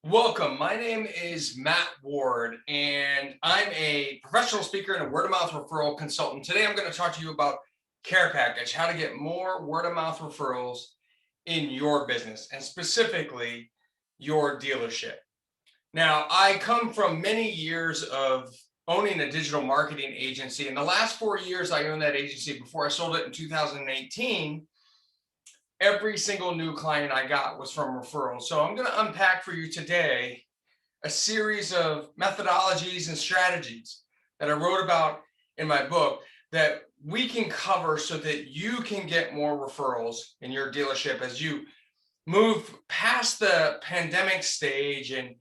Welcome. My name is Matt Ward, and I'm a professional speaker and a word-of-mouth referral consultant. Today, I'm going to talk to you about Care Package, how to get more word-of-mouth referrals in your business, and specifically your dealership. Now, I come from many years of owning a digital marketing agency. In the last 4 years, I owned that agency before I sold it in 2018. Every single new client I got was from referrals. So I'm going to unpack for you today a series of methodologies and strategies that I wrote about in my book that we can cover so that you can get more referrals in your dealership as you move past the pandemic stage and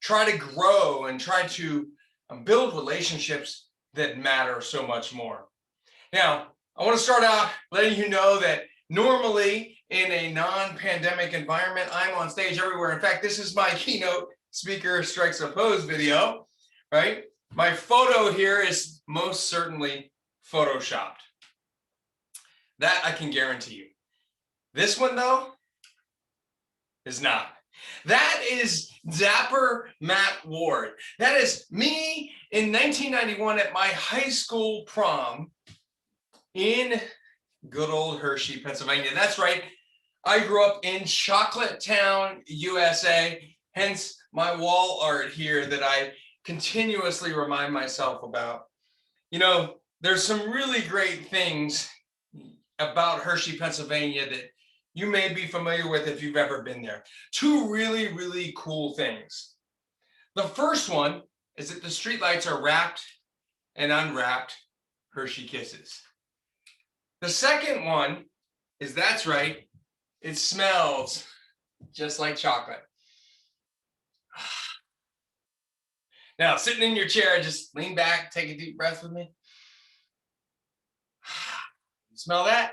try to grow and try to build relationships that matter so much more. Now, I want to start out letting you know that normally in a non-pandemic environment, I'm on stage everywhere. In fact, this is my keynote speaker strikes a pose video, right? My photo here is most certainly photoshopped. That I can guarantee you. This one though is not. That is Dapper Matt Ward. That is me in 1991 at my high school prom in good old Hershey, Pennsylvania. That's right. I grew up in Chocolate Town, USA, hence my wall art here that I continuously remind myself about. You know, there's some really great things about Hershey, Pennsylvania that you may be familiar with if you've ever been there. Two really, really cool things. The first one is that the streetlights are wrapped and unwrapped Hershey Kisses. The second one is, that's right, it smells just like chocolate. Now, sitting in your chair, just lean back, take a deep breath with me. You smell that?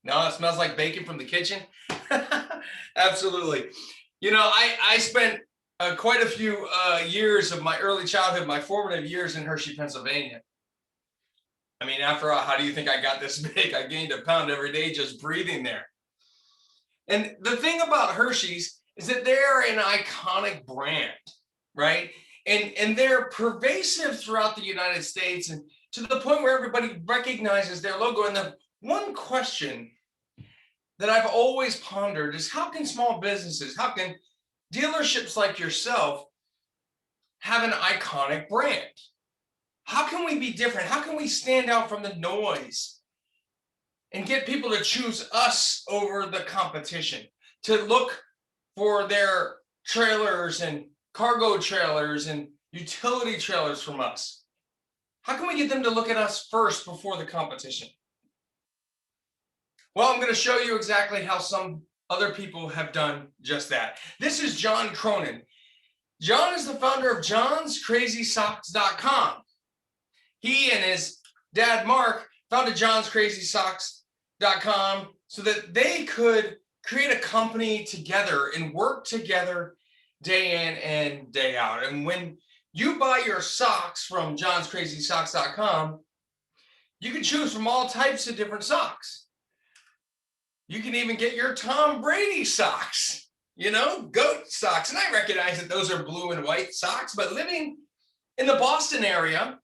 No, it smells like bacon from the kitchen. Absolutely. You know, I spent quite a few years of my early childhood, my formative years in Hershey, Pennsylvania. I mean, after all, how do you think I got this big? I gained a pound every day just breathing there. And the thing about Hershey's is that they're an iconic brand, right? And they're pervasive throughout the United States, and to the point where everybody recognizes their logo. And the one question that I've always pondered is, how can small businesses, how can dealerships like yourself have an iconic brand? How can we be different? How can we stand out from the noise and get people to choose us over the competition, to look for their trailers and cargo trailers and utility trailers from us? How can we get them to look at us first before the competition? Well, I'm going to show you exactly how some other people have done just that. This is John Cronin. John is the founder of johnscrazysocks.com. He and his dad, Mark, founded johnscrazysocks.com so that they could create a company together and work together day in and day out. And when you buy your socks from johnscrazysocks.com, you can choose from all types of different socks. You can even get your Tom Brady socks, you know, goat socks. And I recognize that those are blue and white socks, but living in the Boston area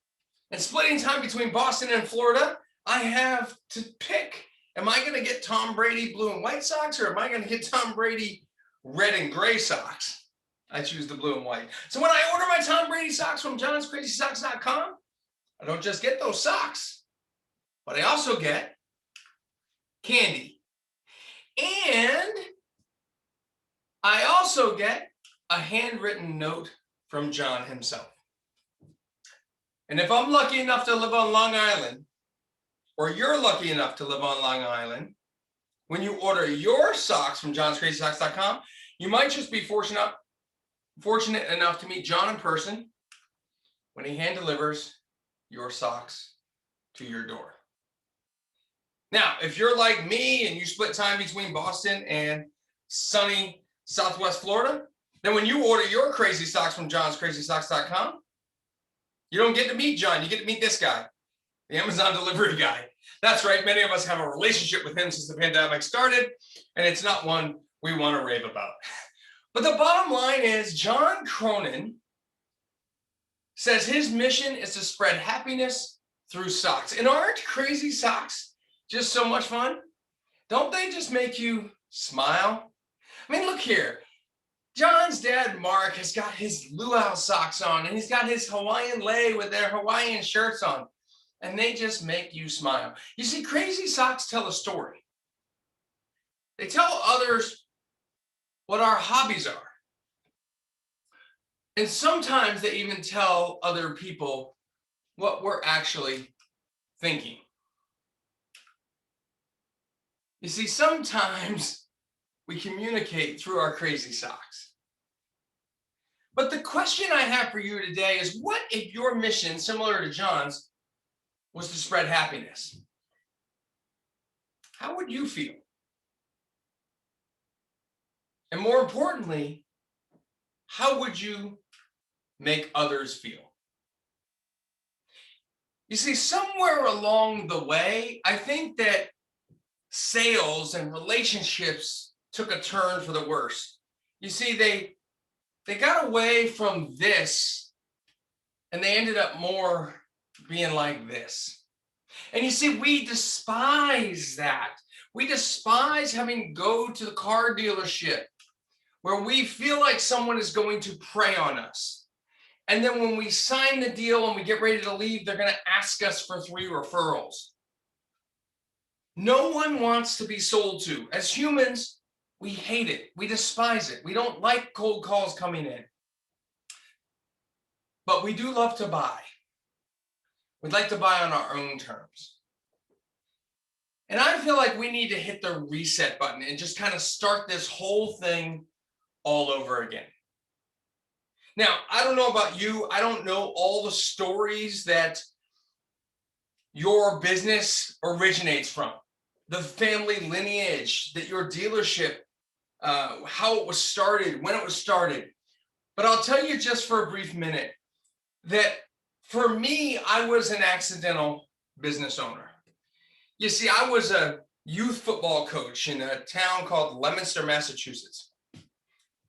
and splitting time between Boston and Florida, I have to pick. Am I going to get Tom Brady blue and white socks, or am I going to get Tom Brady red and gray socks? I choose the blue and white. So when I order my Tom Brady socks from johnscrazysocks.com, I don't just get those socks, but I also get candy. And I also get a handwritten note from John himself. And if I'm lucky enough to live on Long Island, or you're lucky enough to live on Long Island, when you order your socks from johnscrazysocks.com, you might just be fortunate enough to meet John in person when he hand delivers your socks to your door. Now, if you're like me and you split time between Boston and sunny Southwest Florida, then when you order your crazy socks from johnscrazysocks.com, you don't get to meet John, you get to meet this guy, the Amazon delivery guy. That's right, many of us have a relationship with him since the pandemic started, and it's not one we want to rave about. But the bottom line is John Cronin says his mission is to spread happiness through socks. And aren't crazy socks just so much fun? Don't they just make you smile? I mean, look here. John's dad, Mark, has got his luau socks on, and he's got his Hawaiian lei with their Hawaiian shirts on, and they just make you smile. You see, crazy socks tell a story. They tell others what our hobbies are. And sometimes they even tell other people what we're actually thinking. You see, sometimes we communicate through our crazy socks. But the question I have for you today is, what if your mission, similar to John's, was to spread happiness? How would you feel? And more importantly, how would you make others feel? You see, somewhere along the way, I think that sales and relationships took a turn for the worse. You see, they got away from this and they ended up more being like this. And you see, we despise that. We despise having to go to the car dealership where we feel like someone is going to prey on us. And then when we sign the deal and we get ready to leave, they're going to ask us for 3 referrals. No one wants to be sold to. As humans, we hate it. We despise it. We don't like cold calls coming in. But we do love to buy. We'd like to buy on our own terms. And I feel like we need to hit the reset button and just kind of start this whole thing all over again. Now, I don't know about you. I don't know all the stories that your business originates from, the family lineage that your dealership, how it was started, when it was started. But I'll tell you just for a brief minute that for me, I was an accidental business owner. You see, I was a youth football coach in a town called Leominster, Massachusetts.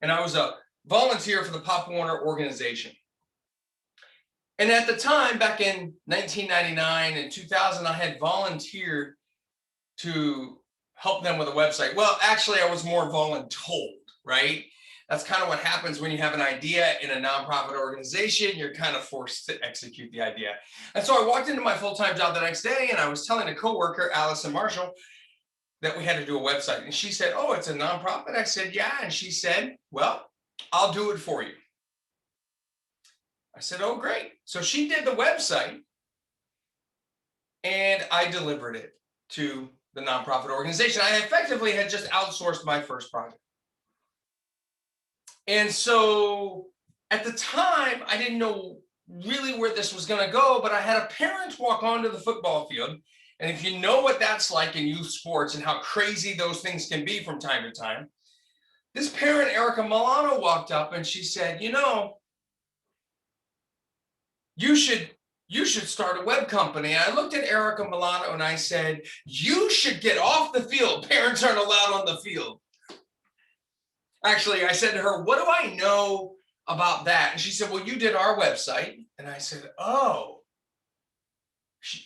And I was a volunteer for the Pop Warner organization. And at the time, back in 1999 and 2000, I had volunteered to help them with a website. Well, actually, I was more voluntold, right? That's kind of what happens when you have an idea in a nonprofit organization. You're kind of forced to execute the idea. And so I walked into my full-time job the next day, and I was telling a coworker, Allison Marshall, that we had to do a website. And she said, "Oh, it's a nonprofit?" I said, "Yeah." And she said, "Well, I'll do it for you." I said, "Oh, great." So she did the website, and I delivered it to the nonprofit organization. I effectively had just outsourced my first project. And so at the time, I didn't know really where this was going to go, but I had a parent walk onto the football field. And if you know what that's like in youth sports and how crazy those things can be from time to time, this parent, Erica Milano, walked up and she said, "You know, you should start a web company." And I looked at Erica Milano and I said, "You should get off the field. Parents aren't allowed on the field." Actually, I said to her, "What do I know about that?" And she said, "Well, you did our website." And I said, "Oh,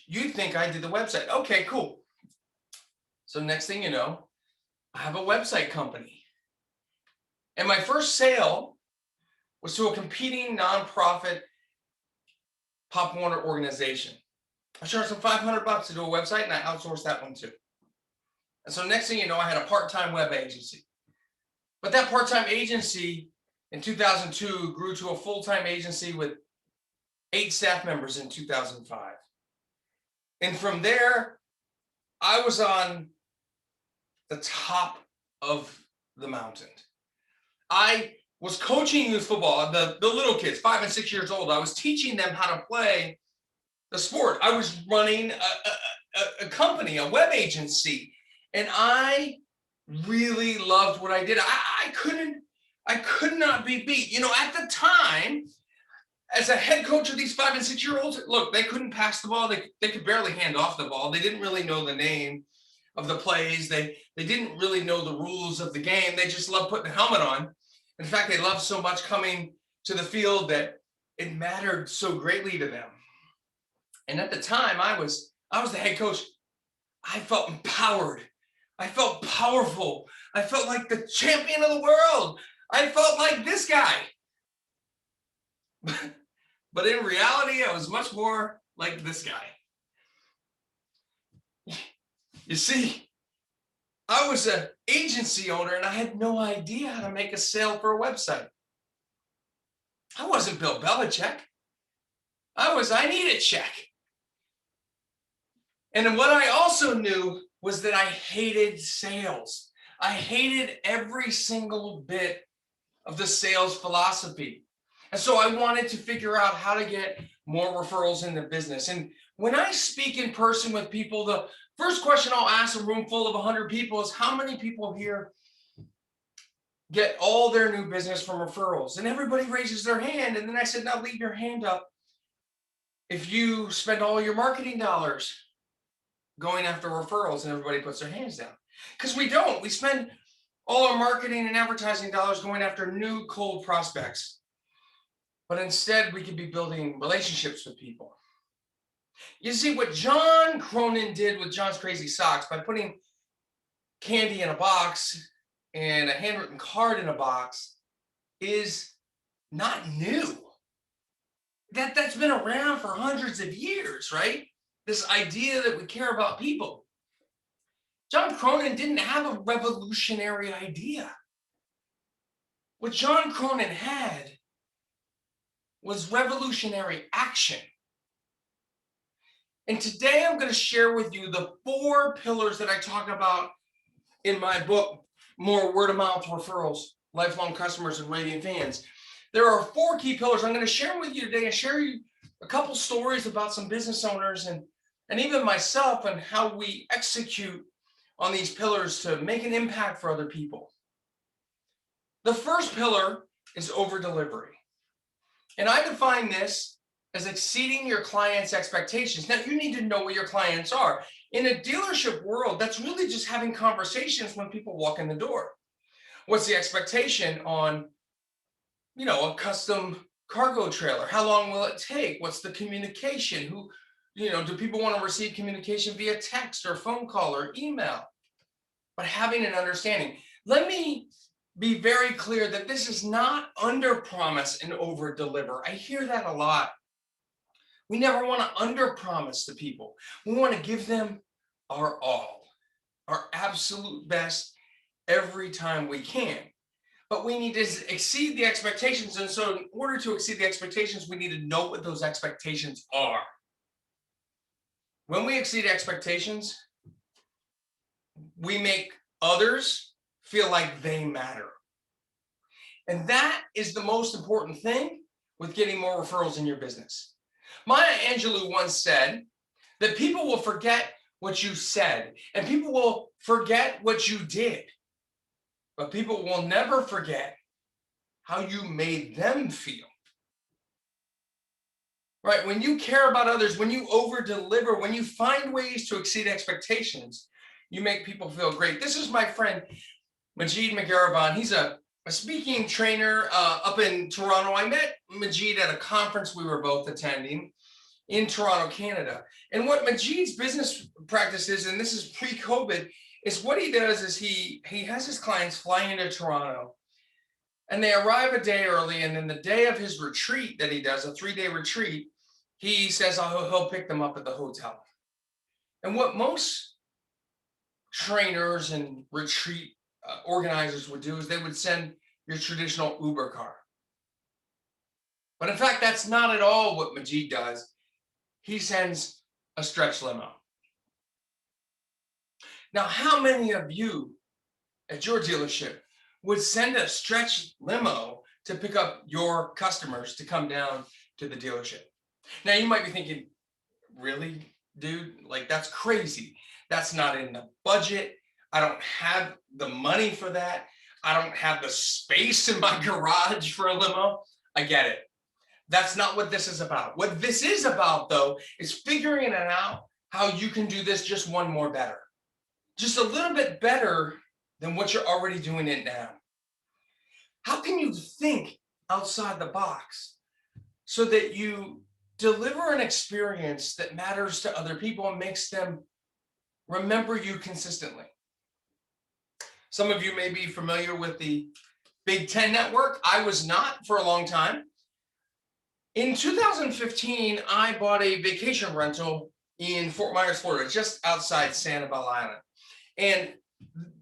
you think I did the website? Okay, cool." So next thing you know, I have a website company. And my first sale was to a competing nonprofit Pop Warner organization. I charged them $500 to do a website, and I outsourced that one too. And so next thing you know, I had a part-time web agency. But that part-time agency in 2002 grew to a full-time agency with 8 staff members in 2005. And from there, I was on the top of the mountain. I was coaching youth football, the little kids, 5 and 6 years old. I was teaching them how to play the sport. I was running a company, a web agency, and I really loved what I did. I could not be beat. You know, at the time, as a head coach of these 5 and 6 year olds, look, they couldn't pass the ball. They could barely hand off the ball. They didn't really know the name of the plays. They didn't really know the rules of the game. They just loved putting a helmet on. In fact, they loved so much coming to the field that it mattered so greatly to them. And at the time, I was the head coach. I felt empowered. I felt powerful. I felt like the champion of the world. I felt like this guy. But in reality, I was much more like this guy. You see, I was an agency owner and I had no idea how to make a sale for a website. I wasn't Bill Belichick. I need a check. And what I also knew was that I hated sales. I hated every single bit of the sales philosophy. And so I wanted to figure out how to get more referrals in the business. And when I speak in person with people, the first question I'll ask a room full of 100 people is, how many people here get all their new business from referrals? And everybody raises their hand. And then I said, now leave your hand up if you spend all your marketing dollars going after referrals. And everybody puts their hands down. Because we don't. We spend all our marketing and advertising dollars going after new cold prospects. But instead, we could be building relationships with people. You see, what John Cronin did with John's Crazy Socks by putting candy in a box and a handwritten card in a box is not new. That's been around for hundreds of years, right? This idea that we care about people. John Cronin didn't have a revolutionary idea. What John Cronin had was revolutionary action. And today I'm going to share with you the 4 pillars that I talk about in my book, More Word of Mouth Referrals, Lifelong Customers and Raving Fans. There are 4 key pillars I'm going to share with you today and share you a couple stories about some business owners and even myself and how we execute on these pillars to make an impact for other people. The first pillar is over delivery. And I define this as exceeding your client's expectations. Now, you need to know what your clients are. In a dealership world, that's really just having conversations when people walk in the door. What's the expectation on, a custom cargo trailer? How long will it take? What's the communication? Do people want to receive communication via text or phone call or email? But having an understanding. Let me be very clear that this is not under promise and over deliver. I hear that a lot. We never want to under promise to people. We want to give them our all, our absolute best every time we can. But we need to exceed the expectations. And so in order to exceed the expectations, we need to know what those expectations are. When we exceed expectations, we make others feel like they matter. And that is the most important thing with getting more referrals in your business. Maya Angelou once said that people will forget what you said and people will forget what you did, but people will never forget how you made them feel. Right? When you care about others, when you over deliver, when you find ways to exceed expectations, you make people feel great. This is my friend, Mckenzie. He's a speaking trainer up in Toronto. I met Majid at a conference we were both attending in Toronto, Canada. And what Majid's business practice is, and this is pre-COVID, is what he does is he has his clients fly into Toronto and they arrive a day early. And then the day of his retreat that he does, a 3-day retreat, he says he'll pick them up at the hotel. And what most trainers and retreat organizers would do is they would send your traditional Uber car. But in fact, that's not at all what Majid does. He sends a stretch limo. Now, how many of you at your dealership would send a stretch limo to pick up your customers to come down to the dealership? Now, you might be thinking, really, dude? Like, that's crazy. That's not in the budget. I don't have the money for that. I don't have the space in my garage for a limo. I get it. That's not what this is about. What this is about, though, is figuring it out how you can do this just one more better. Just a little bit better than what you're already doing it now. How can you think outside the box so that you deliver an experience that matters to other people and makes them remember you consistently? Some of you may be familiar with the Big Ten network. I was not for a long time. In 2015, I bought a vacation rental in Fort Myers, Florida, just outside Sanibel Island. And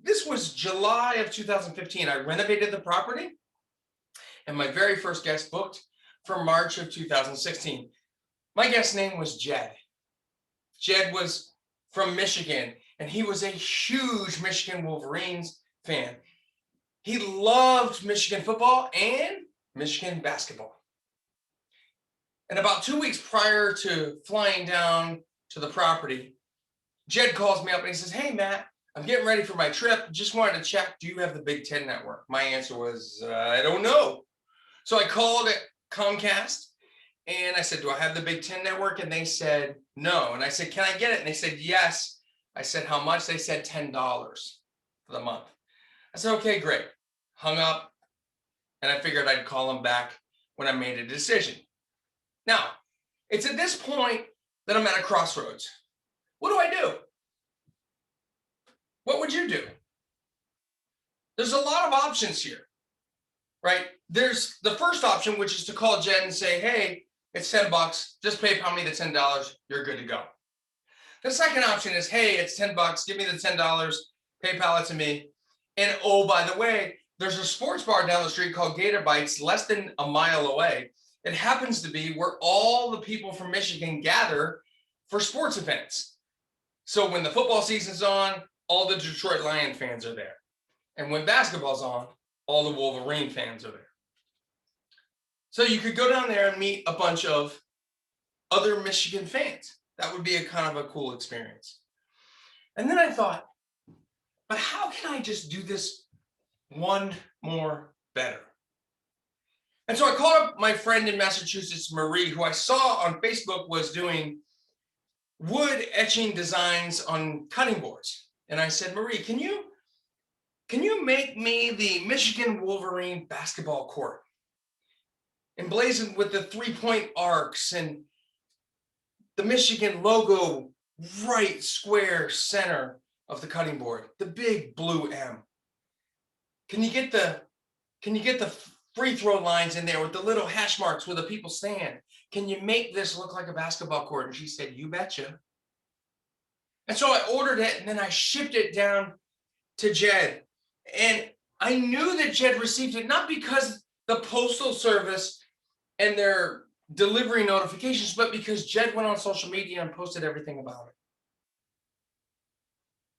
this was July of 2015. I renovated the property, and my very first guest booked for March of 2016. My guest's name was Jed. Jed was from Michigan, and he was a huge Michigan Wolverines fan. He loved Michigan football and Michigan basketball. And about 2 weeks prior to flying down to the property, Jed calls me up and he says, "Hey, Matt, I'm getting ready for my trip. Just wanted to check, do you have the Big Ten network?" My answer was, I don't know. So I called it Comcast and I said, "Do I have the Big Ten network?" And they said, "No." And I said, "Can I get it?" And they said, "Yes." I said, "How much?" They said $10 for the month. I said, "Okay, great." Hung up, and I figured I'd call them back when I made a decision. Now, it's at this point that I'm at a crossroads. What do I do? What would you do? There's a lot of options here, right? There's the first option, which is to call Jed and say, "Hey, it's $10. Just PayPal me the $10. You're good to go." The second option is, "Hey, it's $10. Give me the $10. PayPal it to me. And oh, by the way, there's a sports bar down the street called Gator Bites, less than a mile away. It happens to be where all the people from Michigan gather for sports events. So when the football season's on, all the Detroit Lion fans are there. And when basketball's on, all the Wolverine fans are there." So you could go down there and meet a bunch of other Michigan fans. That would be a kind of a cool experience. And then I thought, but how can I just do this one more better? And so I called up my friend in Massachusetts, Marie, who I saw on Facebook was doing wood etching designs on cutting boards. And I said, "Marie, can you make me the Michigan Wolverine basketball court, emblazoned with the 3-point arcs and the Michigan logo right square center of the cutting board, the big blue M? Can you get the free throw lines in there with the little hash marks where the people stand? Can you make this look like a basketball court?" And she said, "You betcha." And so I ordered it and then I shipped it down to Jed. And I knew that Jed received it, not because the postal service and their delivery notifications, but because Jed went on social media and posted everything about it.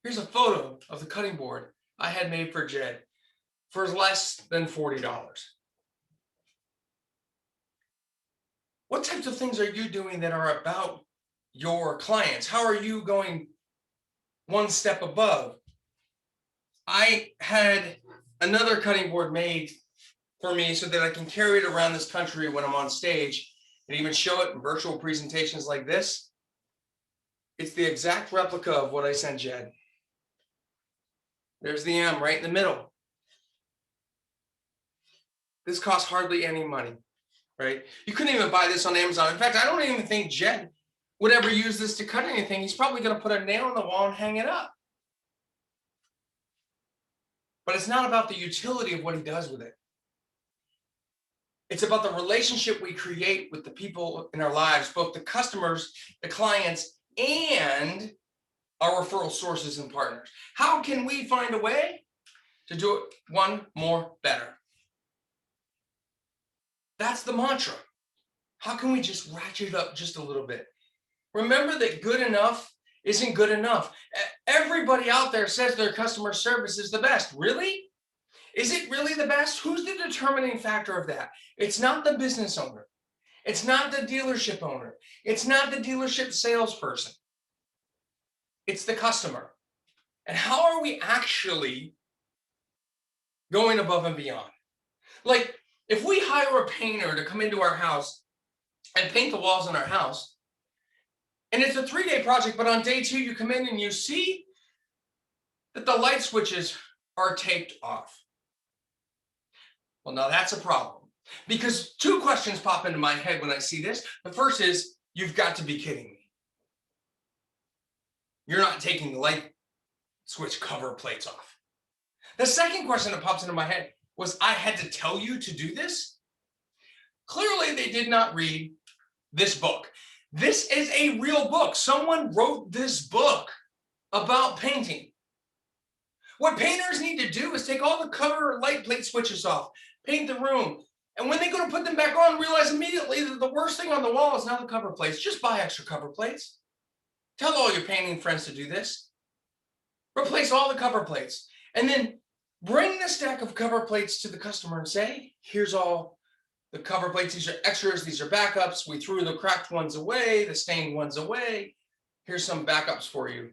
Here's a photo of the cutting board I had made for Jed for less than $40. What types of things are you doing that are about your clients? How are you going one step above? I had another cutting board made for me so that I can carry it around this country when I'm on stage and even show it in virtual presentations like this. It's the exact replica of what I sent Jed. There's the M right in the middle. This costs hardly any money, right? You couldn't even buy this on Amazon. In fact, I don't even think Jed would ever use this to cut anything. He's probably going to put a nail in the wall and hang it up. But it's not about the utility of what he does with it. It's about the relationship we create with the people in our lives, both the customers, the clients, and our referral sources and partners. How can we find a way to do it one more better? That's the mantra. How can we just ratchet it up just a little bit? Remember that good enough isn't good enough. Everybody out there says their customer service is the best. Really? Is it really the best? Who's the determining factor of that? It's not the business owner. It's not the dealership owner. It's not the dealership salesperson. It's the customer. And how are we actually going above and beyond? Like, if we hire a painter to come into our house and paint the walls in our house, and it's a 3-day project, but on day 2, you come in and you see that the light switches are taped off. Well, now that's a problem, because two questions pop into my head when I see this. The first is, you've got to be kidding me. You're not taking the light switch cover plates off. The second question that pops into my head was, I had to tell you to do this? Clearly, they did not read this book. This is a real book. Someone wrote this book about painting. What painters need to do is take all the cover light plate switches off, paint the room, and when they go to put them back on, realize immediately that the worst thing on the wall is not the cover plates. Just buy extra cover plates. Tell all your painting friends to do this. Replace all the cover plates, and then bring the stack of cover plates to the customer and say, here's all the cover plates. These are extras. These are backups. We threw the cracked ones away, the stained ones away. Here's some backups for you.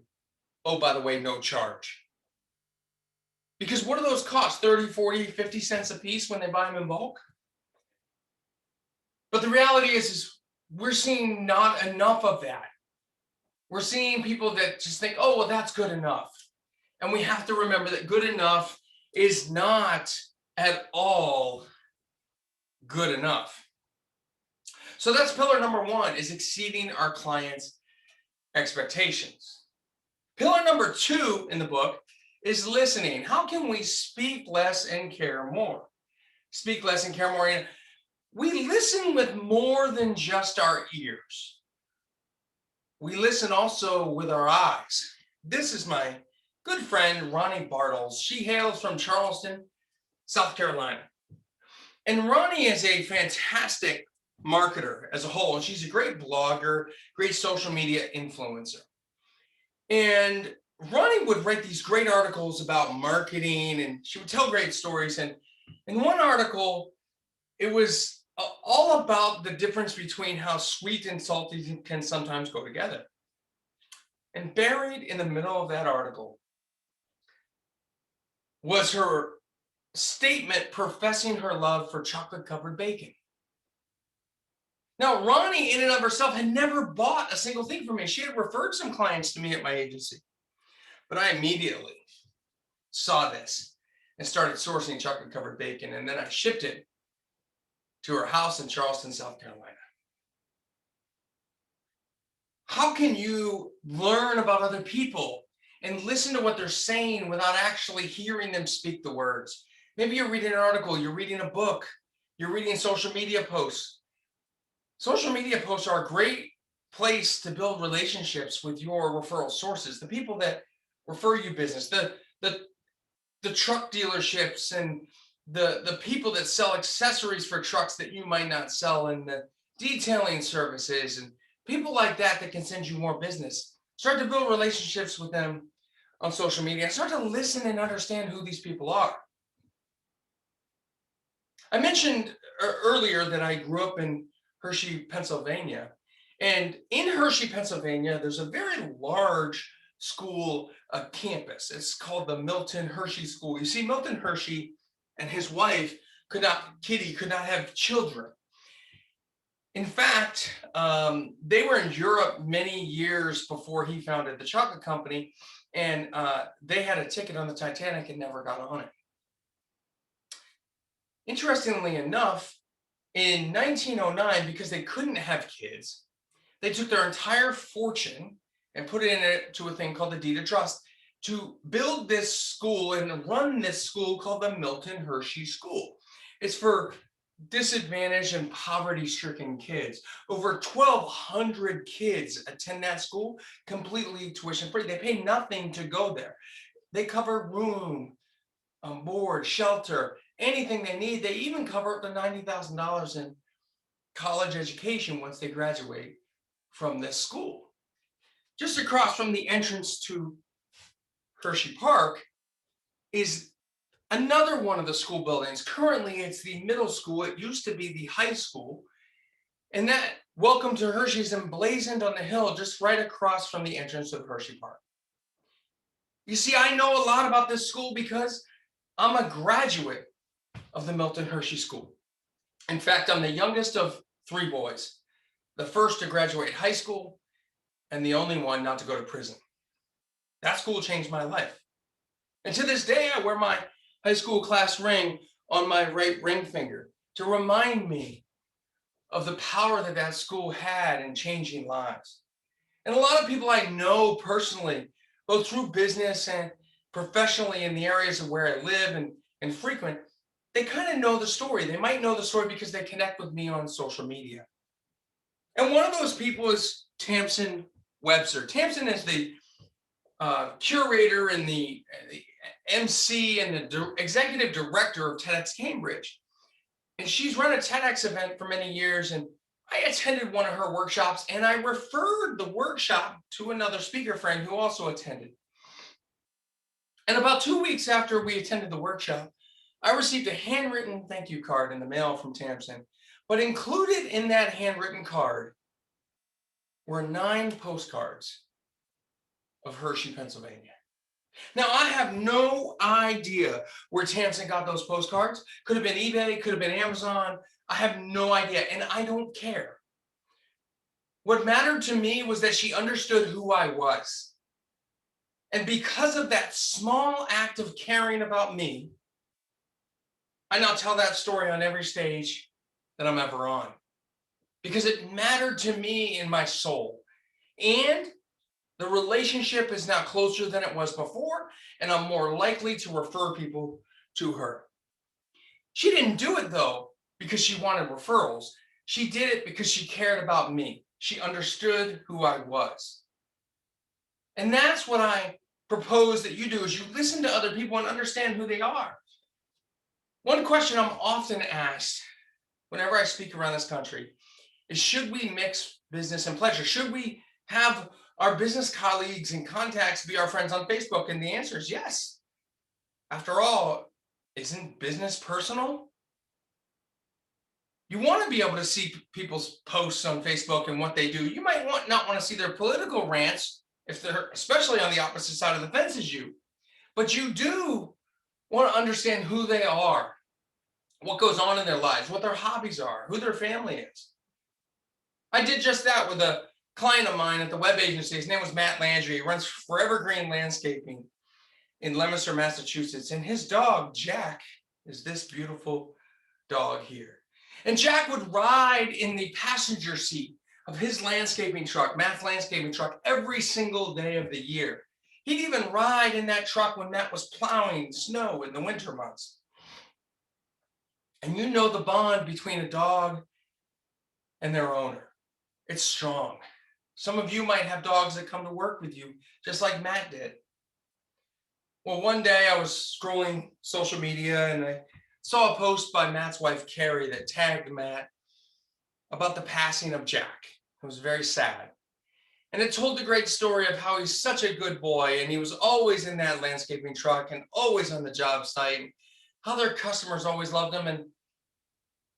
Oh, by the way, no charge. Because what do those cost? 30, 40, 50 cents a piece when they buy them in bulk? But the reality is we're seeing not enough of that. We're seeing people that just think, oh, well, that's good enough. And we have to remember that good enough is not at all good enough. So that's pillar number one, is exceeding our clients' expectations. Pillar number two in the book is listening. How can we speak less and care more? Speak less and care more. We listen with more than just our ears. We listen also with our eyes. This is my good friend, Ronnie Bartles. She hails from Charleston, South Carolina. And Ronnie is a fantastic marketer as a whole. And she's a great blogger, great social media influencer. And Ronnie would write these great articles about marketing, and she would tell great stories. And in one article, it was all about the difference between how sweet and salty can sometimes go together. And buried in the middle of that article was her statement professing her love for chocolate-covered bacon. Now, Ronnie, in and of herself, had never bought a single thing from me. She had referred some clients to me at my agency. But I immediately saw this and started sourcing chocolate-covered bacon, and then I shipped it to her house in Charleston, South Carolina. How can you learn about other people and listen to what they're saying without actually hearing them speak the words? Maybe you're reading an article, you're reading a book, you're reading social media posts. Social media posts are a great place to build relationships with your referral sources, the people that refer you business, the truck dealerships and the people that sell accessories for trucks that you might not sell, and the detailing services and people like that that can send you more business. Start to build relationships with them on social media and start to listen and understand who these people are. I mentioned earlier that I grew up in Hershey, Pennsylvania. And in Hershey, Pennsylvania, there's a very large school campus. It's called the Milton Hershey School. You see, Milton Hershey and his wife Kitty could not have children. In fact, they were in Europe many years before he founded the chocolate company, and they had a ticket on the Titanic and never got on it. Interestingly enough, in 1909, because they couldn't have kids, they took their entire fortune and put it into a thing called the deed of trust to build this school and run this school called the Milton Hershey School. It's for disadvantaged and poverty-stricken kids. Over 1,200 kids attend that school completely tuition-free. They pay nothing to go there. They cover room, board, shelter, anything they need. They even cover up to $90,000 in college education once they graduate from this school. Just across from the entrance to Hershey Park is another one of the school buildings. Currently, it's the middle school. It used to be the high school. And that Welcome to Hershey is emblazoned on the hill just right across from the entrance of Hershey Park. You see, I know a lot about this school because I'm a graduate of the Milton Hershey School. In fact, I'm the youngest of 3 boys, the first to graduate high school and the only one not to go to prison. That school changed my life. And to this day, I wear my high school class ring on my right ring finger to remind me of the power that that school had in changing lives. And a lot of people I know personally, both through business and professionally in the areas of where I live and frequent, they kind of know the story. They might know the story because they connect with me on social media. And one of those people is Tamsin Webster. Tamsin is the curator and the MC and the executive director of TEDx Cambridge. And she's run a TEDx event for many years. And I attended one of her workshops and I referred the workshop to another speaker friend who also attended. And about 2 weeks after we attended the workshop, I received a handwritten thank you card in the mail from Tamsin. But included in that handwritten card were 9 postcards of Hershey, Pennsylvania. Now, I have no idea where Tamsin got those postcards. Could have been eBay, could have been Amazon. I have no idea, and I don't care. What mattered to me was that she understood who I was. And because of that small act of caring about me, I now tell that story on every stage that I'm ever on. Because it mattered to me in my soul. And the relationship is now closer than it was before, and I'm more likely to refer people to her. She didn't do it, though, because she wanted referrals. She did it because she cared about me. She understood who I was. And that's what I propose that you do, is you listen to other people and understand who they are. One question I'm often asked whenever I speak around this country is, should we mix business and pleasure? Should we have our business colleagues and contacts be our friends on Facebook? And the answer is yes. After all, isn't business personal? You want to be able to see people's posts on Facebook and what they do. You might not want to see their political rants if they're especially on the opposite side of the fence as you. But you do want to understand who they are, what goes on in their lives, what their hobbies are, who their family is. I did just that with a client of mine at the web agency. His name was Matt Landry. He runs Forever Green Landscaping in Leominster, Massachusetts. And his dog, Jack, is this beautiful dog here. And Jack would ride in the passenger seat of his landscaping truck, Matt's landscaping truck, every single day of the year. He'd even ride in that truck when Matt was plowing snow in the winter months. And you know the bond between a dog and their owner. It's strong. Some of you might have dogs that come to work with you, just like Matt did. Well, one day I was scrolling social media and I saw a post by Matt's wife, Carrie, that tagged Matt about the passing of Jack. It was very sad. And it told the great story of how he's such a good boy and he was always in that landscaping truck and always on the job site, and how their customers always loved him, and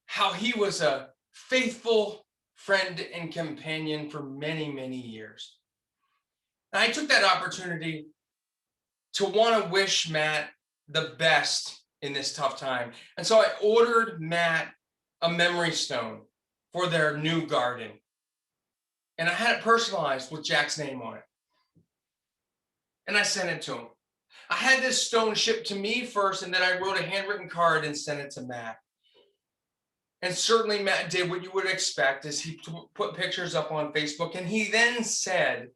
how he was a faithful friend and companion for many, many years. And I took that opportunity to want to wish Matt the best in this tough time. And so I ordered Matt a memory stone for their new garden. And I had it personalized with Jack's name on it. And I sent it to him. I had this stone shipped to me first, and then I wrote a handwritten card and sent it to Matt. And certainly Matt did what you would expect, is he put pictures up on Facebook, and he then said,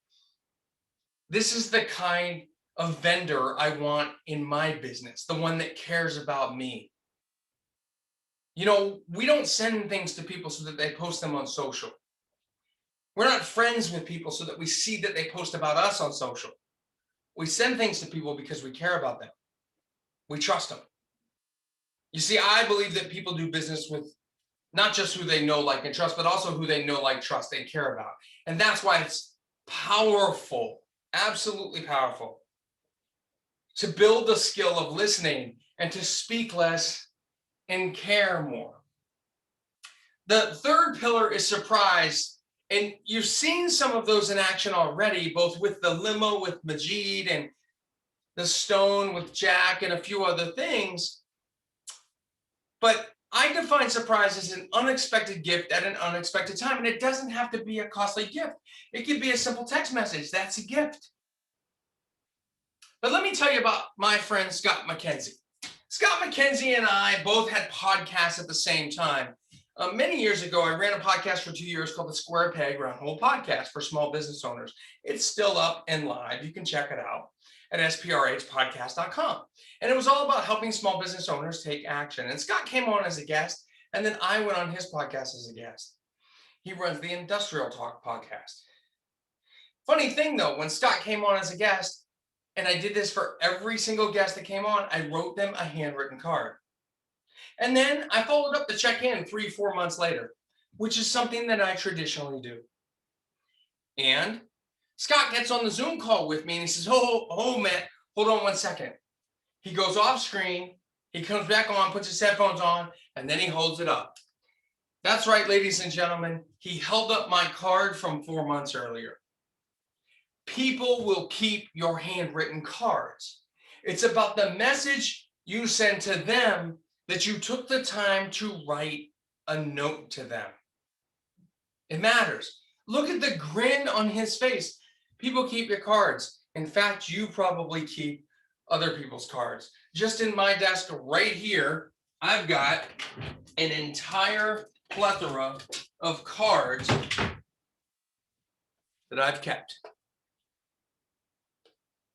this is the kind of vendor I want in my business, the one that cares about me. You know, we don't send things to people so that they post them on social. We're not friends with people so that we see that they post about us on social. We send things to people because we care about them. We trust them. You see, I believe that people do business with not just who they know, like, and trust, but also who they know, like, trust, and care about. And that's why it's powerful, absolutely powerful, to build the skill of listening and to speak less and care more. The third pillar is surprise. And you've seen some of those in action already, both with the limo with Majid and the stone with Jack and a few other things. But I define surprise as an unexpected gift at an unexpected time. And it doesn't have to be a costly gift. It could be a simple text message. That's a gift. But let me tell you about my friend, Scott Mckenzie. Scott Mckenzie and I both had podcasts at the same time. Many years ago, I ran a podcast for 2 years called the Square Peg Round Hole Podcast for small business owners. It's still up and live. You can check it out at sprhpodcast.com. And it was all about helping small business owners take action. And Scott came on as a guest, and then I went on his podcast as a guest. He runs the Industrial Talk podcast. Funny thing though, when Scott came on as a guest, and I did this for every single guest that came on, I wrote them a handwritten card. And then I followed up to check in 3-4 months later, which is something that I traditionally do. And Scott gets on the Zoom call with me and he says, oh, Matt, hold on 1 second. He goes off screen, he comes back on, puts his headphones on, and then he holds it up. That's right, ladies and gentlemen, he held up my card from 4 months earlier. People will keep your handwritten cards. It's about the message you send to them that you took the time to write a note to them. It matters. Look at the grin on his face. People keep your cards. In fact, you probably keep other people's cards. Just in my desk right here, I've got an entire plethora of cards that I've kept.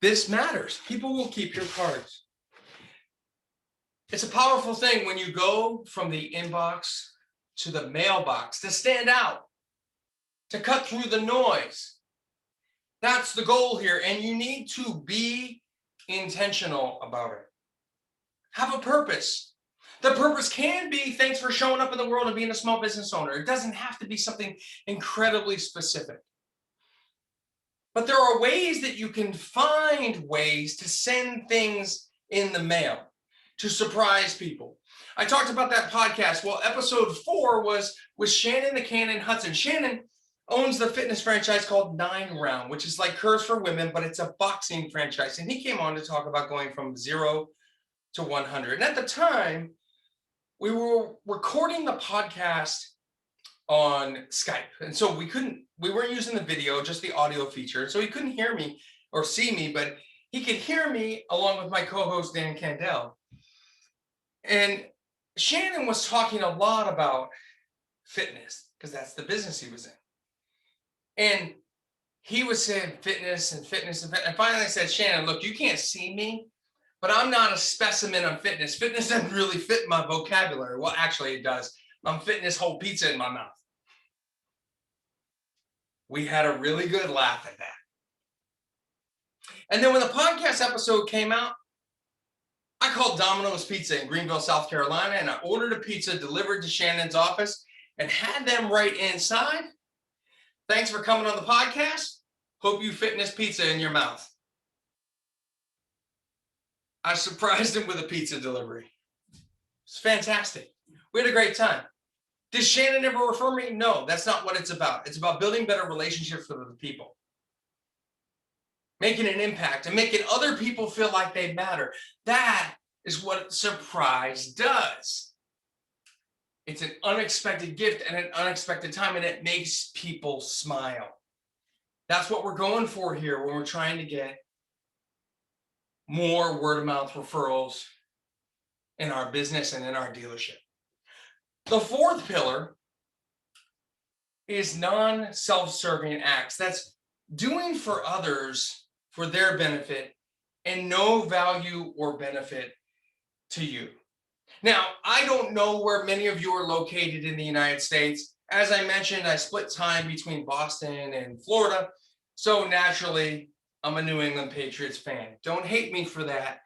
This matters. People will keep your cards. It's a powerful thing when you go from the inbox to the mailbox to stand out, to cut through the noise. That's the goal here, and you need to be intentional about it. Have a purpose. The purpose can be thanks for showing up in the world and being a small business owner. It doesn't have to be something incredibly specific. But there are ways that you can find ways to send things in the mail to surprise people. I talked about that podcast. Well, episode 4 was with Shannon the Cannon Hudson. Shannon owns the fitness franchise called 9 Round, which is like Curves for Women, but it's a boxing franchise. And he came on to talk about going from 0 to 100. And at the time, we were recording the podcast on Skype. And so we weren't using the video, just the audio feature. So he couldn't hear me or see me, but he could hear me along with my co-host, Dan Candell. And Shannon was talking a lot about fitness because that's the business he was in. And he was saying fitness and fitness and fitness. And finally I said, Shannon, look, you can't see me, but I'm not a specimen of fitness. Fitness doesn't really fit my vocabulary. Well, actually it does. I'm fitting this whole pizza in my mouth. We had a really good laugh at that. And then when the podcast episode came out, I called Domino's Pizza in Greenville, South Carolina, and I ordered a pizza delivered to Shannon's office and had them write inside, thanks for coming on the podcast. Hope you fit this pizza in your mouth. I surprised him with a pizza delivery. It's fantastic. We had a great time. Did Shannon ever refer me? No, that's not what it's about. It's about building better relationships with other people. Making an impact and making other people feel like they matter. That is what surprise does. It's an unexpected gift at an unexpected time, and it makes people smile. That's what we're going for here when we're trying to get more word-of-mouth referrals in our business and in our dealership. The 4th pillar is non-self-serving acts. That's doing for others for their benefit and no value or benefit to you. Now, I don't know where many of you are located in the United States. As I mentioned, I split time between Boston and Florida. So naturally, I'm a New England Patriots fan. Don't hate me for that,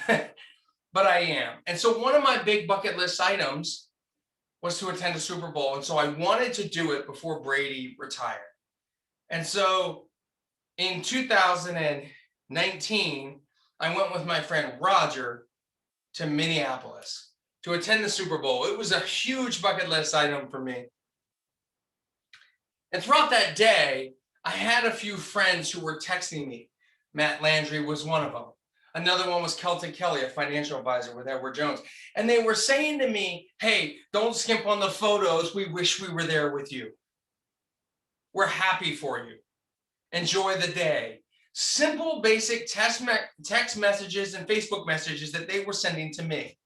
but I am. And so one of my big bucket list items was to attend a Super Bowl. And so I wanted to do it before Brady retired. And so in 2019, I went with my friend Roger to Minneapolis to attend the Super Bowl. It was a huge bucket list item for me. And throughout that day, I had a few friends who were texting me. Matt Landry was one of them. Another one was Kelton Kelly, a financial advisor with Edward Jones. And they were saying to me, hey, don't skimp on the photos. We wish we were there with you. We're happy for you. Enjoy the day. Simple, basic text messages and Facebook messages that they were sending to me.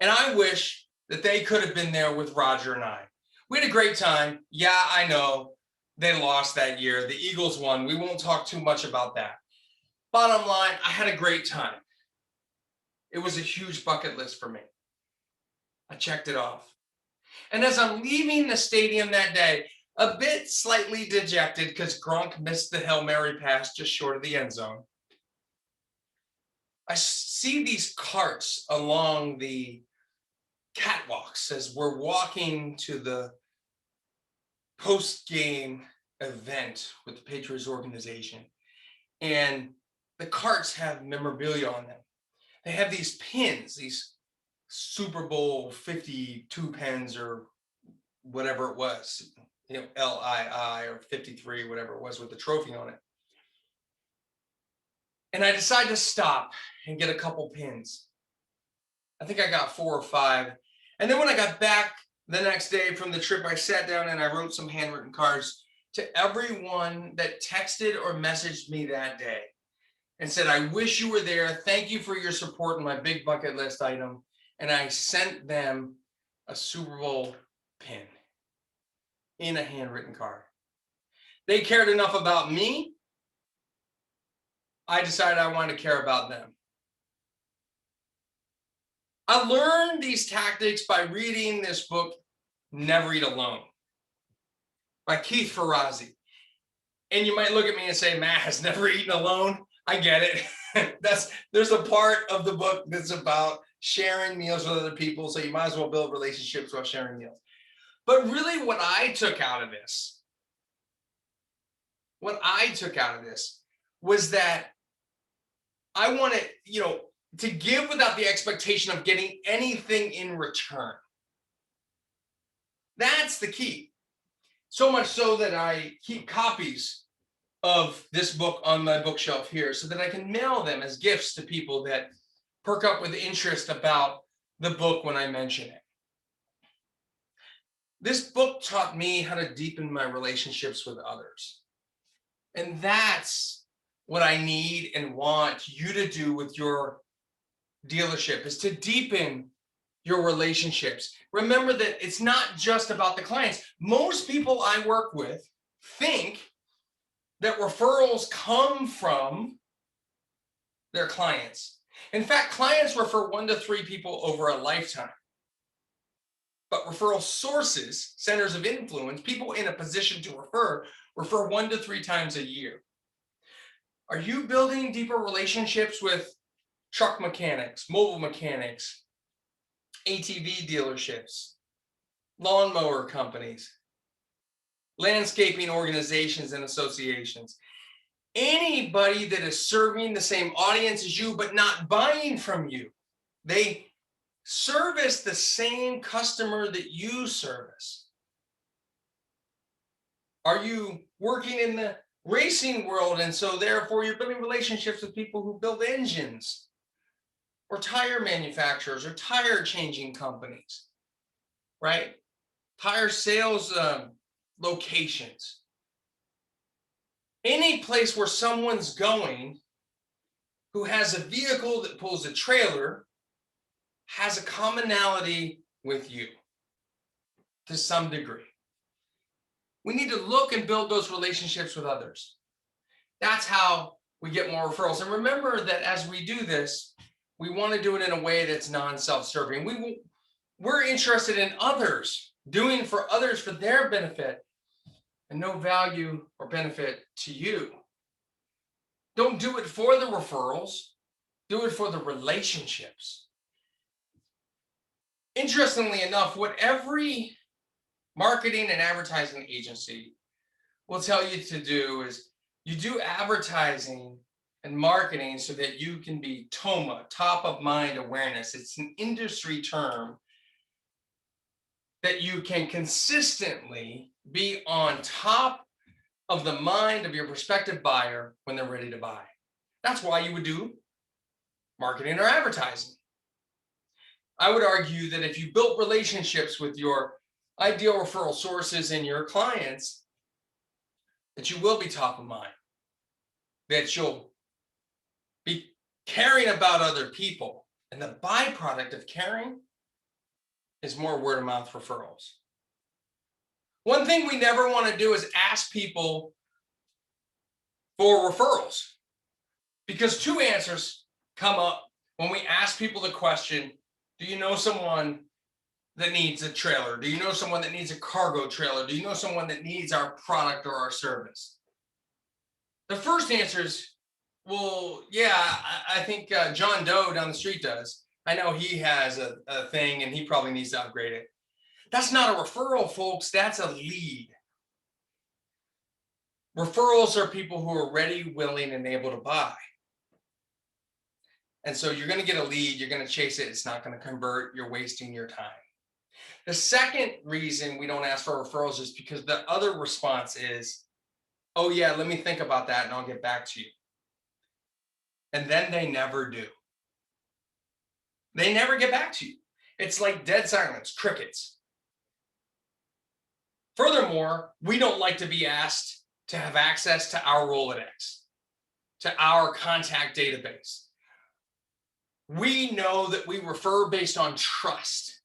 And I wish that they could have been there with Roger and I. We had a great time. Yeah, I know they lost that year. The Eagles won. We won't talk too much about that. Bottom line, I had a great time. It was a huge bucket list for me. I checked it off. And as I'm leaving the stadium that day, a bit slightly dejected because Gronk missed the Hail Mary pass just short of the end zone, I see these carts along the catwalks as we're walking to the post-game event with the Patriots organization. And the carts have memorabilia on them. They have these pins, these Super Bowl 52 pens or whatever it was, LII or 53, whatever it was with the trophy on it. And I decided to stop and get a couple pins. I think I got 4 or 5. And then when I got back the next day from the trip, I sat down and I wrote some handwritten cards to everyone that texted or messaged me that day and said, I wish you were there. Thank you for your support in my big bucket list item. And I sent them a Super Bowl pin in a handwritten card. They cared enough about me. I decided I wanted to care about them. I learned these tactics by reading this book, Never Eat Alone, by Keith Ferrazzi. And you might look at me and say, Matt has never eaten alone. I get it. There's a part of the book that's about sharing meals with other people, so you might as well build relationships while sharing meals. But really what I took out of this was that I wanted, to give without the expectation of getting anything in return. That's the key. So much so that I keep copies of this book on my bookshelf here so that I can mail them as gifts to people that perk up with interest about the book when I mention it. This book taught me how to deepen my relationships with others. And that's what I need and want you to do with your dealership, is to deepen your relationships. Remember that it's not just about the clients. Most people I work with think that referrals come from their clients. In fact, clients refer 1 to 3 people over a lifetime. But referral sources, centers of influence, people in a position to refer 1 to 3 times a year. Are you building deeper relationships with truck mechanics, mobile mechanics, ATV dealerships, lawnmower companies, landscaping organizations and associations? Anybody that is serving the same audience as you but not buying from you. They service the same customer that you service. Are you working in the racing world and so therefore you're building relationships with people who build engines or tire manufacturers or tire changing companies, right? Tire sales locations. Any place where someone's going who has a vehicle that pulls a trailer has a commonality with you to some degree. We need to look and build those relationships with others. That's how we get more referrals. And remember that as we do this, we want to do it in a way that's non-self-serving. We're interested in others, doing for others for their benefit and no value or benefit to you. Don't do it for the referrals. Do it for the relationships. Interestingly enough, what every marketing and advertising agency will tell you to do is you do advertising and marketing so that you can be TOMA, top of mind awareness. It's an industry term that you can consistently be on top of the mind of your prospective buyer when they're ready to buy. That's why you would do marketing or advertising. I would argue that if you built relationships with your ideal referral sources and your clients, that you will be top of mind, that you'll be caring about other people. And the byproduct of caring is more word of mouth referrals. One thing we never want to do is ask people for referrals, because two answers come up when we ask people the question, do you know someone that needs a trailer? Do you know someone that needs a cargo trailer? Do you know someone that needs our product or our service? The first answer is, well, yeah, I think John Doe down the street does. I know he has a thing and he probably needs to upgrade it. That's not a referral, folks. That's a lead. Referrals are people who are ready, willing, and able to buy. And so you're going to get a lead. You're going to chase it. It's not going to convert. You're wasting your time. The second reason we don't ask for referrals is because the other response is, oh, yeah, let me think about that and I'll get back to you. And then they never do. They never get back to you. It's like dead silence, crickets. Furthermore, we don't like to be asked to have access to our Rolodex, to our contact database. We know that we refer based on trust.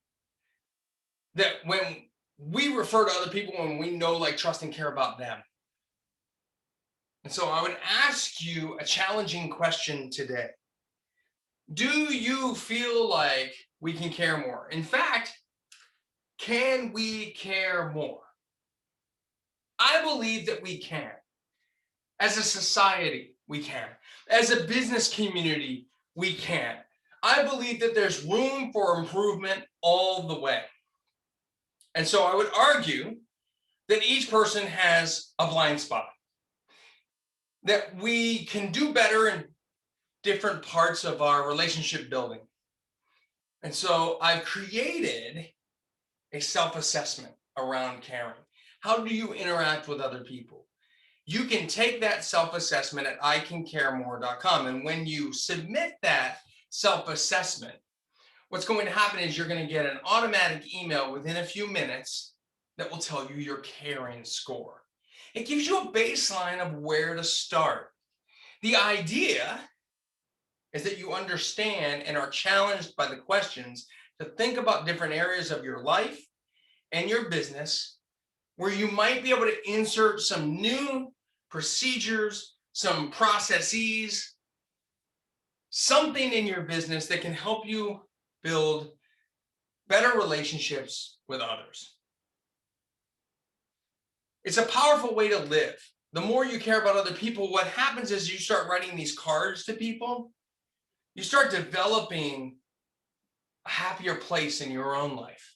That when we refer to other people, when we know, like, trust and care about them. And so I would ask you a challenging question today. Do you feel like we can care more? In fact, can we care more? I believe that we can. As a society, we can. As a business community, we can. I believe that there's room for improvement all the way. And so I would argue that each person has a blind spot, that we can do better in different parts of our relationship building. And so I've created a self-assessment around caring. How do you interact with other people? You can take that self-assessment at icancaremore.com. And when you submit that self-assessment, what's going to happen is you're going to get an automatic email within a few minutes that will tell you your caring score. It gives you a baseline of where to start. The idea is that you understand and are challenged by the questions to think about different areas of your life and your business where you might be able to insert some new procedures, some processes, something in your business that can help you build better relationships with others. It's a powerful way to live. The more you care about other people, what happens is you start writing these cards to people. You start developing a happier place in your own life.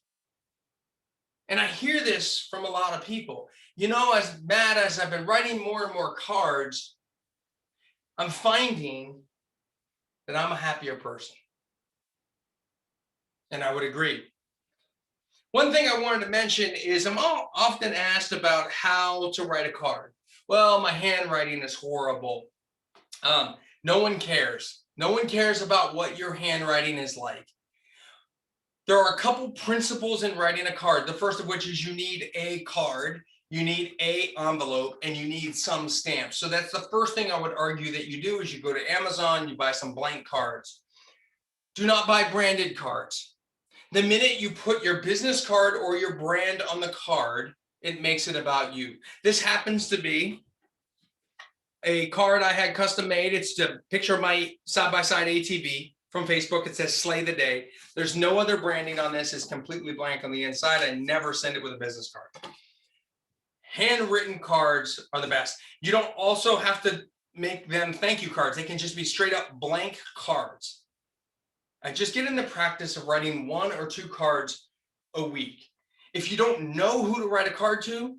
And I hear this from a lot of people. You know, as Matt, as I've been writing more and more cards, I'm finding that I'm a happier person. And I would agree. One thing I wanted to mention is I'm often asked about how to write a card. Well, my handwriting is horrible. No one cares. No one cares about what your handwriting is like. There are a couple principles in writing a card. The first of which is you need a card, you need a envelope, and you need some stamps. So that's the first thing I would argue that you do is you go to Amazon, you buy some blank cards. Do not buy branded cards. The minute you put your business card or your brand on the card, it makes it about you. This happens to be a card I had custom made. It's a picture of my side-by-side ATV from Facebook. It says Slay the Day. There's no other branding on this. It's completely blank on the inside. I never send it with a business card. Handwritten cards are the best. You don't also have to make them thank you cards. They can just be straight up blank cards. I just get in the practice of writing 1 or 2 cards a week. If you don't know who to write a card to,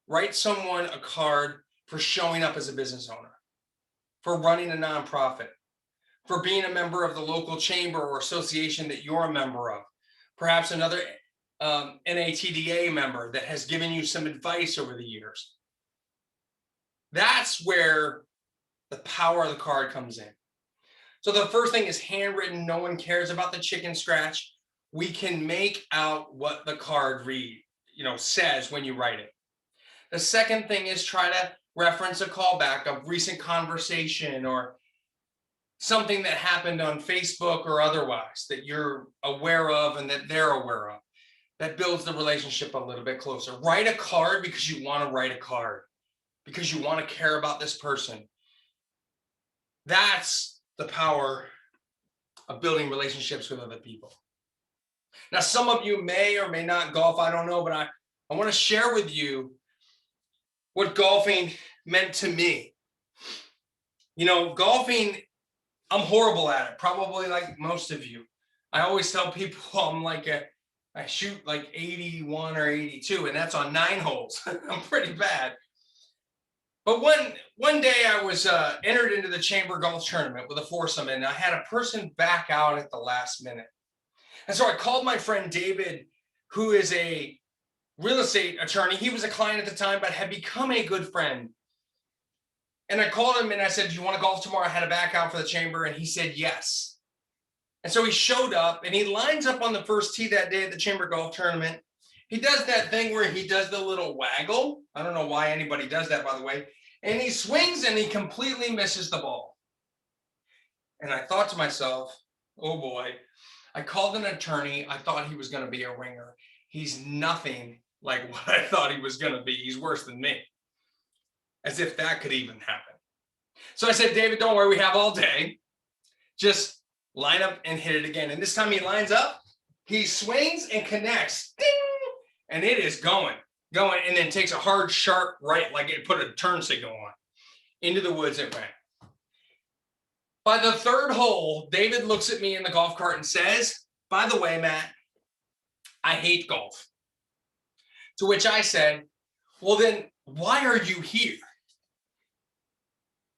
write someone a card for showing up as a business owner, for running a nonprofit, for being a member of the local chamber or association that you're a member of, perhaps another NATDA member that has given you some advice over the years. That's where the power of the card comes in. So the first thing is handwritten. No one cares about the chicken scratch. We can make out what the card says when you write it. The second thing is try to reference a callback of recent conversation or something that happened on Facebook or otherwise that you're aware of and that they're aware of. that builds the relationship a little bit closer. Write a card because you want to write a card, because you want to care about this person. That's the power of building relationships with other people. Now, some of you may or may not golf, I don't know, but I want to share with you what golfing meant to me. You know, golfing, I'm horrible at it, probably like most of you. I always tell people I shoot like 81 or 82, and that's on 9 holes. I'm pretty bad. But one day I was entered into the chamber golf tournament with a foursome, and I had a person back out at the last minute. And so I called my friend David, who is a real estate attorney. He was a client at the time, but had become a good friend. And I called him and I said, "Do you want to golf tomorrow?" I had to back out for the chamber, and he said yes. And so he showed up, and he lines up on the first tee that day at the chamber golf tournament. He does that thing where he does the little waggle. I don't know why anybody does that, by the way. And he swings and he completely misses the ball. And I thought to myself, oh boy, I called an attorney. I thought he was going to be a ringer. He's nothing like what I thought he was going to be. He's worse than me. As if that could even happen. So I said, "David, don't worry, we have all day. Just line up and hit it again." And this time he lines up, he swings and connects. Ding! And it is going, and then takes a hard, sharp right, like it put a turn signal on. Into the woods it went. By the third hole, David looks at me in the golf cart and says, "By the way, Matt, I hate golf." To which I said, "Well, then why are you here?"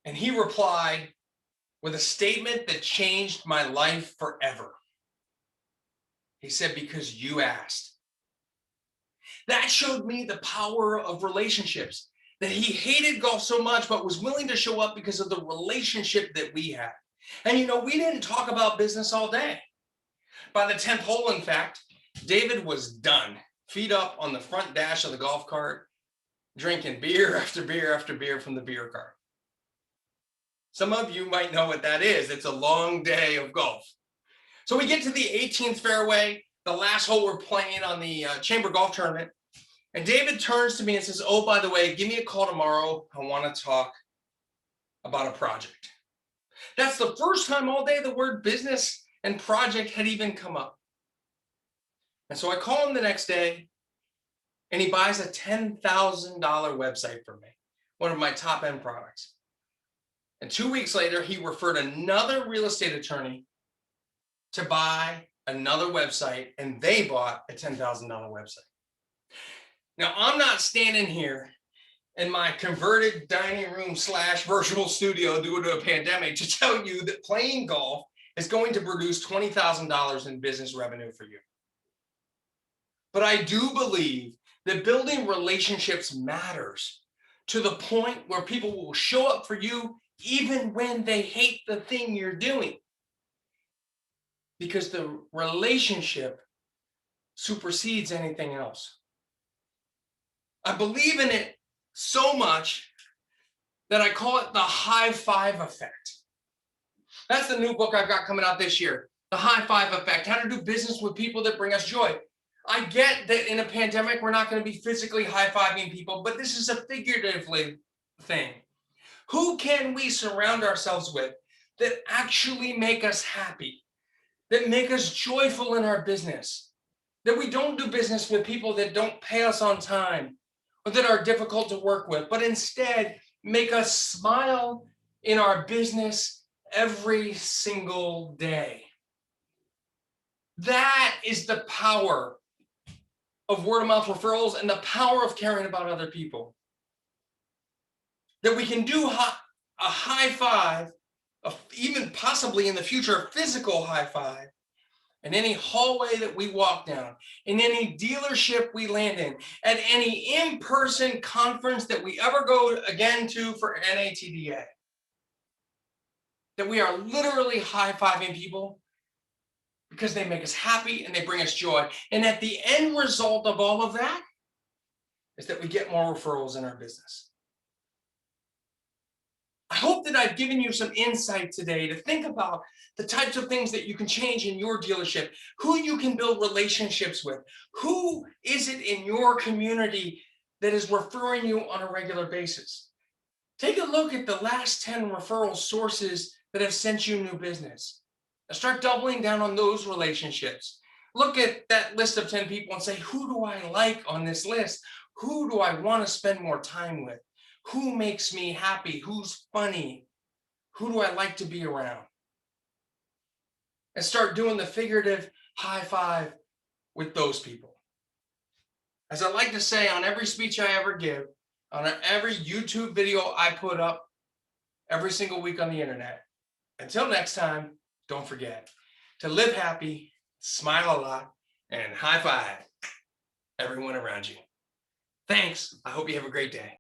And he replied with a statement that changed my life forever. He said, "Because you asked." That showed me the power of relationships, that he hated golf so much, but was willing to show up because of the relationship that we had. And you know, we didn't talk about business all day. By the 10th hole, in fact, David was done, feet up on the front dash of the golf cart, drinking beer after beer after beer from the beer cart. Some of you might know what that is. It's a long day of golf. So we get to the 18th fairway, the last hole we're playing on the chamber golf tournament. And David turns to me and says, "Oh, by the way, give me a call tomorrow. I want to talk about a project." That's the first time all day the word business and project had even come up. And so I call him the next day, and he buys a $10,000 website from me, one of my top end products. And 2 weeks later, he referred another real estate attorney to buy another website, and they bought a $10,000 website. Now, I'm not standing here in my converted dining room / virtual studio due to a pandemic to tell you that playing golf is going to produce $20,000 in business revenue for you. But I do believe that building relationships matters to the point where people will show up for you even when they hate the thing you're doing. Because the relationship supersedes anything else. I believe in it so much that I call it the high five effect. That's the new book I've got coming out this year. The high five effect, how to do business with people that bring us joy. I get that in a pandemic, we're not going to be physically high-fiving people, but this is a figurative thing. Who can we surround ourselves with that actually make us happy, that make us joyful in our business, that we don't do business with people that don't pay us on time or that are difficult to work with, but instead make us smile in our business every single day? That is the power of word-of-mouth referrals and the power of caring about other people. That we can do a high five, even possibly in the future, a physical high five, in any hallway that we walk down, in any dealership we land in, at any in-person conference that we ever go again to for NATDA. That we are literally high-fiving people because they make us happy and they bring us joy. And at the end result of all of that is that we get more referrals in our business. I hope that I've given you some insight today to think about the types of things that you can change in your dealership, who you can build relationships with, who is it in your community that is referring you on a regular basis. Take a look at the last 10 referral sources that have sent you new business. Now start doubling down on those relationships. Look at that list of 10 people and say, who do I like on this list? Who do I want to spend more time with? Who makes me happy? Who's funny? Who do I like to be around? And start doing the figurative high five with those people. As I like to say on every speech I ever give, on every YouTube video I put up every single week on the internet. Until next time, don't forget to live happy, smile a lot, and high five everyone around you. Thanks. I hope you have a great day.